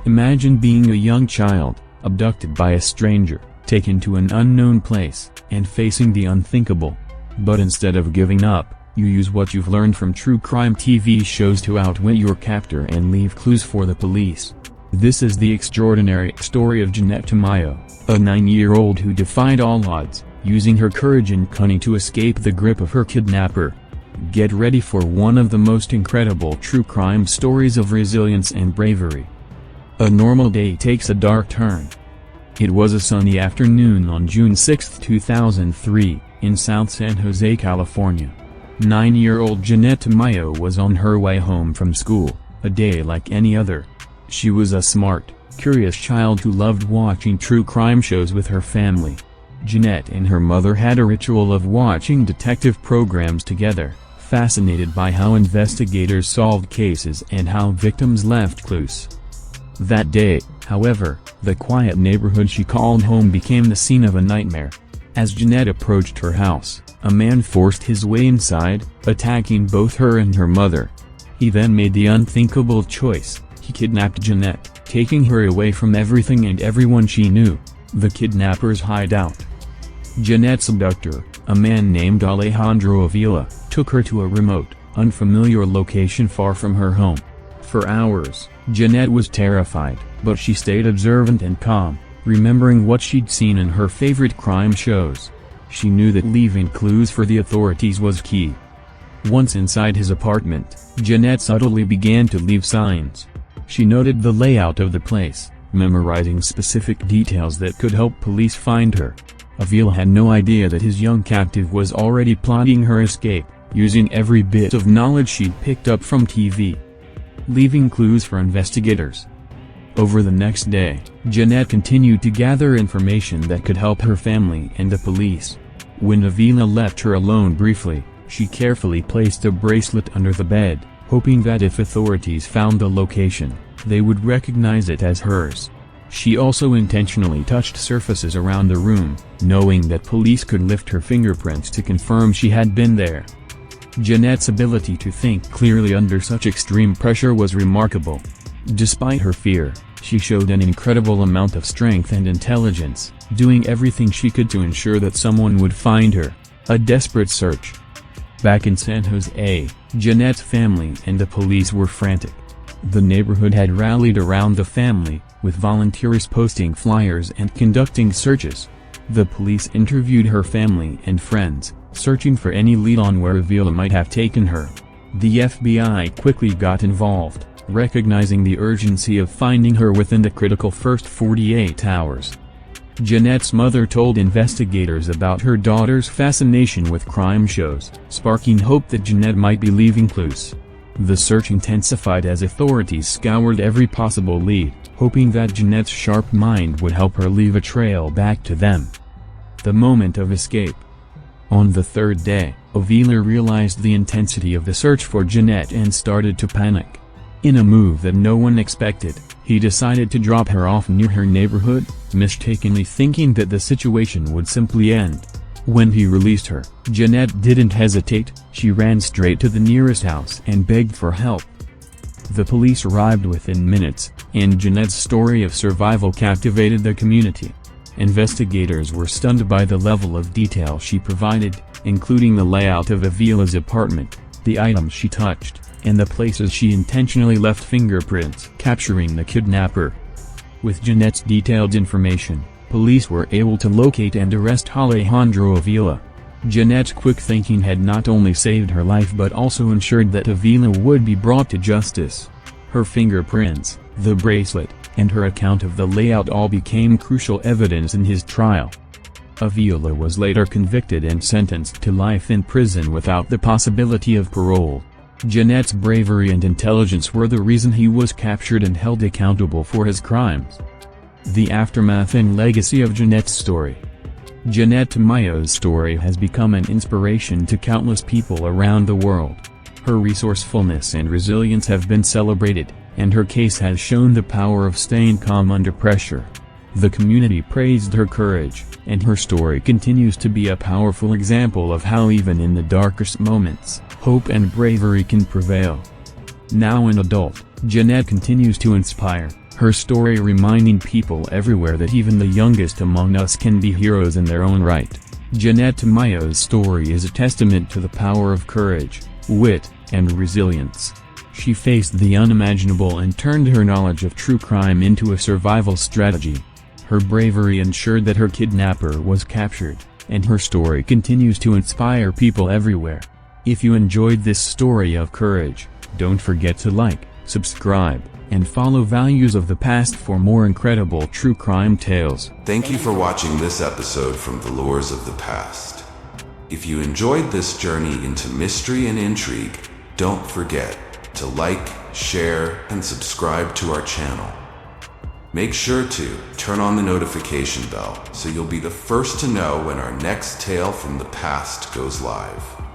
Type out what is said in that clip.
Imagine being a young child, abducted by a stranger, taken to an unknown place, and facing the unthinkable. But instead of giving up, you use what you've learned from true crime TV shows to outwit your captor and leave clues for the police. This is the extraordinary story of Jeannette Tamayo, a 9-year-old who defied all odds, using her courage and cunning to escape the grip of her kidnapper. Get ready for one of the most incredible true crime stories of resilience and bravery. A normal day takes a dark turn. It was a sunny afternoon on June 6, 2003, in South San Jose, California. 9-year-old Jeannette Tamayo was on her way home from school, a day like any other. She was a smart, curious child who loved watching true crime shows with her family. Jeannette and her mother had a ritual of watching detective programs together, fascinated by how investigators solved cases and how victims left clues. That day, however, the quiet neighborhood she called home became the scene of a nightmare. As Jeannette approached her house, a man forced his way inside, attacking both her and her mother. He then made the unthinkable choice. He kidnapped Jeannette, taking her away from everything and everyone she knew, the kidnapper's hideout. Jeannette's abductor, a man named Alejandro Avila, took her to a remote, unfamiliar location far from her home. For hours, Jeannette was terrified, but she stayed observant and calm, remembering what she'd seen in her favorite crime shows. She knew that leaving clues for the authorities was key. Once inside his apartment, Jeannette subtly began to leave signs. She noted the layout of the place, memorizing specific details that could help police find her. Avila had no idea that his young captive was already plotting her escape, using every bit of knowledge she'd picked up from TV. Leaving clues for investigators. Over the next day, Jeannette continued to gather information that could help her family and the police. When Avila left her alone briefly, she carefully placed a bracelet under the bed, hoping that if authorities found the location, they would recognize it as hers. She also intentionally touched surfaces around the room, knowing that police could lift her fingerprints to confirm she had been there. Jeannette's ability to think clearly under such extreme pressure was remarkable. Despite her fear, she showed an incredible amount of strength and intelligence, doing everything she could to ensure that someone would find her. A desperate search. Back in San Jose, Jeannette's family and the police were frantic. The neighborhood had rallied around the family, with volunteers posting flyers and conducting searches. The police interviewed her family and friends, searching for any lead on where Avila might have taken her. The FBI quickly got involved, recognizing the urgency of finding her within the critical first 48 hours. Jeannette's mother told investigators about her daughter's fascination with crime shows, sparking hope that Jeannette might be leaving clues. The search intensified as authorities scoured every possible lead, hoping that Jeannette's sharp mind would help her leave a trail back to them. The moment of escape. On the third day, Avila realized the intensity of the search for Jeannette and started to panic. In a move that no one expected, he decided to drop her off near her neighborhood, mistakenly thinking that the situation would simply end. When he released her, Jeannette didn't hesitate. She ran straight to the nearest house and begged for help. The police arrived within minutes, and Jeannette's story of survival captivated the community. Investigators were stunned by the level of detail she provided, including the layout of Avila's apartment, the items she touched, and the places she intentionally left fingerprints, capturing the kidnapper. With Jeannette's detailed information, police were able to locate and arrest Alejandro Avila. Jeannette's quick thinking had not only saved her life but also ensured that Avila would be brought to justice. Her fingerprints, the bracelet, and her account of the layout all became crucial evidence in his trial. Avila was later convicted and sentenced to life in prison without the possibility of parole. Jeannette's bravery and intelligence were the reason he was captured and held accountable for his crimes. The aftermath and legacy of Jeannette's story. Jeannette Tamayo's story has become an inspiration to countless people around the world. Her resourcefulness and resilience have been celebrated, and her case has shown the power of staying calm under pressure. The community praised her courage, and her story continues to be a powerful example of how even in the darkest moments, hope and bravery can prevail. Now an adult, Jeannette continues to inspire, Her story reminding people everywhere that even the youngest among us can be heroes in their own right. Jeannette Tamayo's story is a testament to the power of courage, wit, and resilience. She faced the unimaginable and turned her knowledge of true crime into a survival strategy. Her bravery ensured that her kidnapper was captured, and her story continues to inspire people everywhere. If you enjoyed this story of courage, don't forget to like, subscribe, and follow Values of the Past for more incredible true crime tales. Thank you for watching this episode from The Lures of the Past. If you enjoyed this journey into mystery and intrigue, don't forget to like, share, and subscribe to our channel. Make sure to turn on the notification bell so you'll be the first to know when our next tale from the past goes live.